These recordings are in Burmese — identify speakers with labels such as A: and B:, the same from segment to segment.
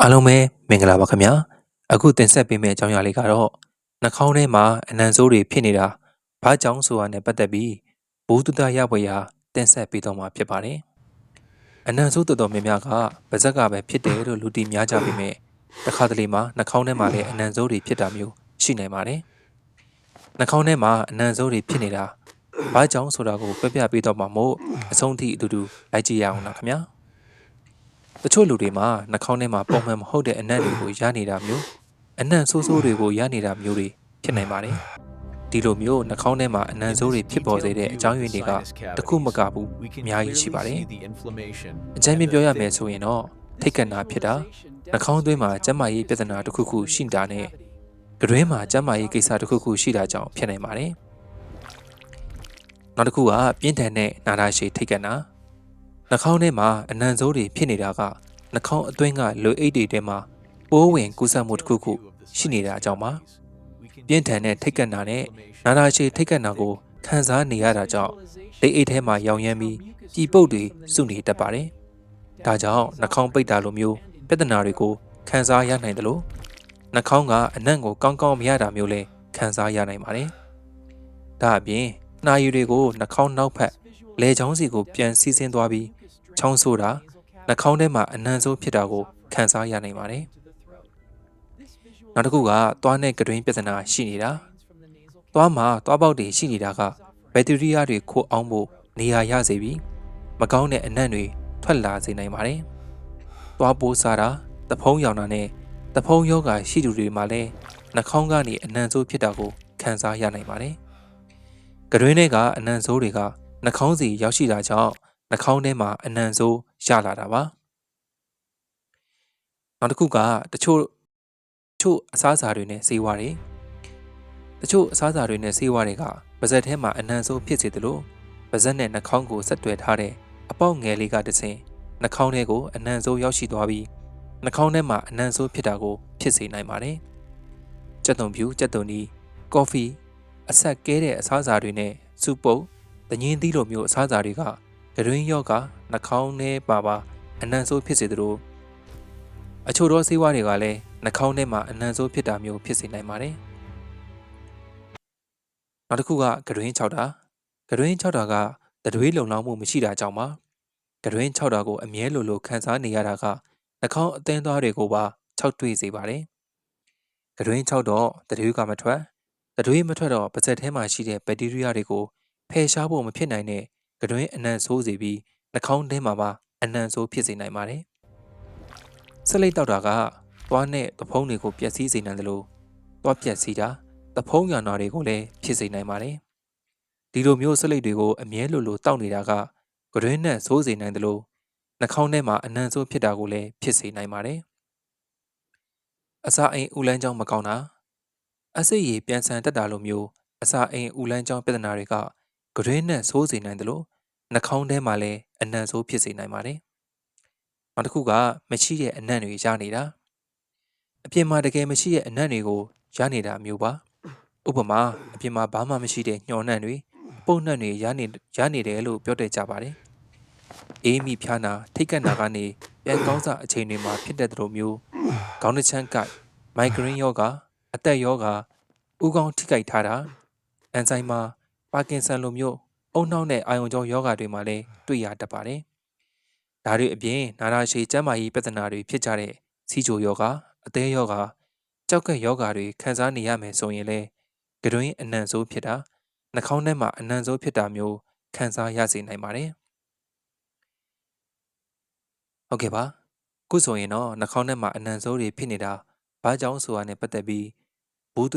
A: အားလုံးပဲမင်္ဂလာပါခင်ဗျာအခုတင်ဆက်ပေးမယ့်အကြောင်းအရာလေးကတော့နှာခေါင်းထဲမှာအနံဆိုးတွေဖြစ်နေတာဘာကြောင့်ဆိုတာနဲ့ပတ်သက်ပြီးဘုဒ္ဓတရဝေရာတင်ဆက်ပေးတော့မှာဖြစ်ပါတယ်အနံဆိုးတော်တော်များများကပါဇက်ကပဲဖြစ်တယ်လို့လူတီများကြပေမဲ့တစ်ခါတလေမှာနှာခေါင်းထဲမှာလည်းအနံဆိုးတွေဖြစ်တာမျိုးရှိနိုင်ပါတယ်နှာခေါင်းထဲမှာအနံဆိုးတွေဖြစ်နေတာဘာကြောင့်ဆိုတာကိုပြပြပေးတော့မှာမို့အဆုံးထိအတူတူလိုက်ကြည့်ရအောင်လားခင်ဗျာတချို့လူတွေမှာနှာခေါင်းထဲမှာပုံမှန်မဟုတ်တဲ့အနံ့တွေကိုရနေတာမျိုးအနံ့ဆိုးဆိုးတွေကိုရနေတာမျိုးတွေဖြစ်နိုင်ပါတယ်ဒီလိုမျိုးနှာခေါင်းထဲမှာအနံ့ဆိုးတွေဖြစ်ပေါ်စေတဲ့အကြောင်းရင်းတွေကတခုမကဘူးအများကြီးရှိပါတယ်အကြမ်းမြင်ပြောရမယ်ဆိုရင်တော့ထိတ်ကနာဖြစ်တာနှာခေါင်းသွင်းမှာကျန်းမာရေးပြဿနာတစ်ခုခုရှိတာနဲ့တွင်းမှာကျန်းမာရေးကိစ္စတစ်ခုခုရှိတာကြောင့်ဖြစ်နိုင်ပါတယ်နောက်တစ်ခုကပြင်းထန်တဲ့နာတာရှည်ထိတ်ကနာနှာခေါင်းထဲမှာအနံဆိုးတွေဖြစ်နေတာကနှာခေါင်းအတွင်းကလူအိတ်တွေထဲမှာပိုးဝင်ကူးစက်မှုတစ်ခုခုရှိနေတာကြောင့်ပါပြင်းထန်တဲ့ထိတ်ကနာနဲ့နာတာရှည်ထိတ်ကနာကိုခံစားနေရတာကြောင့်လက်အိတ်ထဲမှာရောင်ရမ်းပြီးပြည်ပုတ်တွေစုနေတတ်ပါတယ်ဒါကြောင့်နှာခေါင်းပိတ်တာလိုမျိုးပြဿနာတွေကိုခံစားရနိုင်တယ်လို့နှာခေါင်းကအနံ့ကိုကောင်းကောင်းမရတာမျိုးလည်းခံစားရနိုင်ပါတယ်ဒါအပြင်နှာရည်တွေကိုနှာခေါင်းနောက်ဖက်လေချောင်းစီကိုပြန်စီးဆင်းသွားပြီးချောင်းဆိုးတာနှာခေါင်းထဲမှာအနံ့ဆိုးဖြစ်တာကိုခံစားရနိုင်ပါတယ်နောက်တစ်ခုကသွားနဲ့ကတွင်းပြဿနာရှိနေတာသွားမှာသွားပေါက်တွေရှိနေတာကဘက်တီးရီးယားတွေခိုးအောင်ဖို့နေရာရစေပြီးမကောင်းတဲ့အနံ့တွေထွက်လာစေနိုင်ပါတယ်သွားပိုးစားတာတဖုံးရောင်တာနဲ့တဖုံးယောဂရှိသူတွေမှာလည်းနှာခေါင်းကနေအနံ့ဆိုးဖြစ်တာကိုခံစားရနိုင်ပါတယ်ကတွင်းထဲကအနံ့ဆိုးတွေကနှာခေါင်းစီရောက်ရှိတာကြောင့်နှာခေါင်းထဲမှာအနံ့ဆိုးရလာတာပါနောက်တစ်ခုကတချို့အစားအစာတွေနဲ့ဆေးဝါးတွေတချို့အစားအစာတွေနဲ့ဆေးဝါးတွေကပါးစပ်ထဲမှာအနံ့ဆိုးဖြစ်စေသလိုပါးစပ်နဲ့နှာခေါင်းကိုဆက်တွဲထားတဲ့အပေါက်ငယ်လေးကတစ်ဆင့်နှာခေါင်းထဲကိုအနံ့ဆိုးရောက်ရှိသွားပြီးနှာခေါင်းထဲမှာအနံ့ဆိုးဖြစ်တာကိုဖြစ်စေနိုင်ပါတယ်ကြက်သွန်ဖြူကြက်သွန်နီကော်ဖီအဆက်ကဲတဲ့အစားအစာတွေနဲ့စူပုတ်တငင်းသီးလိုမျိုးအစားအစာတွေကတွင်းယောဂနှာခေါင်းထဲပါအနံ့ဆိုးဖြစ်စေသလိုအချို့သောဆေးဝါးတွေကလည်းနှာခေါင်းထဲမှာအနံ့ဆိုးဖြစ်တာမျိုးဖြစ်စေနိုင်ပါတယ်နောက်တစ်ခုကကတွင်း6တာကတွင်း6တာကတတွေးလုံလောက်မှုမရှိတာကြောင့်ပါကတွင်း6တာကိုအမြဲလိုခံစားနေရတာကနှာခေါင်းအသင်းသားတွေကိုပါ၆တွေ့စေပါတယ်ကတွင်း6တော့တတွေးကမထွက်တတွေးမထွက်တော့ပါးစပ်ထဲမှာရှိတဲ့ဘက်တီးရီးယားတွေကိုဖယ်ရှားဖို့မဖြစ်နိုင်တဲ့ကတွင်းအနံ့ဆိုးစေပြီးနှာခေါင်းထဲမှာပါအနံ့ဆိုးဖြစ်စေနိုင်ပါတယ်ဆက်လက်တောက်တာကသွားနဲ့သဖုံးတွေကိုပျက်စီးစေနိုင်တယ်လို့သွားပျက်စီးတာသဖုံးရနာတွေကိုလည်းဖြစ်စေနိုင်ပါတယ်ဒီလိုမျိုးဆက်လက်တွေကိုအမြဲလိုတောက်နေတာကကတွင်းနဲ့ဆိုးစေနိုင်တယ်လို့နှာခေါင်းထဲမှာအနံ့ဆိုးဖြစ်တာကိုလည်းဖြစ်စေနိုင်ပါတယ်အစာအိမ်ဥလန်းကြောင်းမကောင်းတာအဆိပ်ရည်ပြန်ဆန်တက်တာလိုမျိုးအစာအိမ်ဥလန်းကြောင်းပြဿနာတွေကကတွင်းနဲ့ဆိုးစေနိုင်တယ်လို့နှာခေါင်းထဲမှာလည်းအနံ့ဆိုးဖြစ်စေနိုင်ပါတယ်နောက်တစ်ခုကမရှိတဲ့အနံ့တွေရနေတာအပြင်မှာတကယ်မရှိတဲ့အနံ့တွေကိုရနေတာမျိုးပါဥပမာအပြင်မှာဘာမှမရှိတဲ့ညှော်နှံ့တွေပုတ်နှံ့တွေရနေတယ်လို့ပြောတတ်ကြပါတယ်အေးမိဖျားနာထိတ်ကပ်နာကနေပြန်ကောင်းစားအချိန်တွေမှာဖြစ်တဲ့လိုမျိုးခေါင်းတစ်ချမ်းကမိုက်ဂရင်းယောဂအသက်ယောဂဥကောင်းထိကြိုက်ထားတာအန်ဇိုင်မာပါကင်ဆန်လိုမျိုးအုံနှောက်နဲ့အာယုံကြောယောဂတွေမှာလည်းတွေ့ရတတ်ပါတယ်ဒါတွေအပြင်နာတာရှည်ကျန်းမာရေးပြဿနာတွေဖြစ်ကြတဲ့စီးချိုယောဂအသေးယောဂကြောက်ကက်ယောဂတွေခံစားနေရမယ်ဆိုရင်လည်းကတွင်းအနံ့ဆိုးဖြစ်တာနှာခေါင်းထဲမှာအနံ့ဆိုးဖြစ်တာမျိုးခံစားရစေနိုင်ပါတယ်ဟုတ်ကဲ့ပါခုဆိုရင်တော့နှာခေါင်းထဲမှာအနံ့ဆိုးတွေဖြစ်နေတာဘာကြောင့်ဆိုတာနဲ့ပတ်သက်ပြီးဘုဒ္ဓ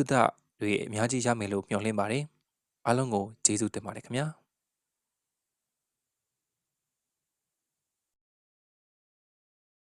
A: တွေအများကြီးရမယ်လို့မျှော်လင့်ပါတယ်အားလုံးကိုကျေးဇူးတင်ပါတယ်ခင်ဗျာ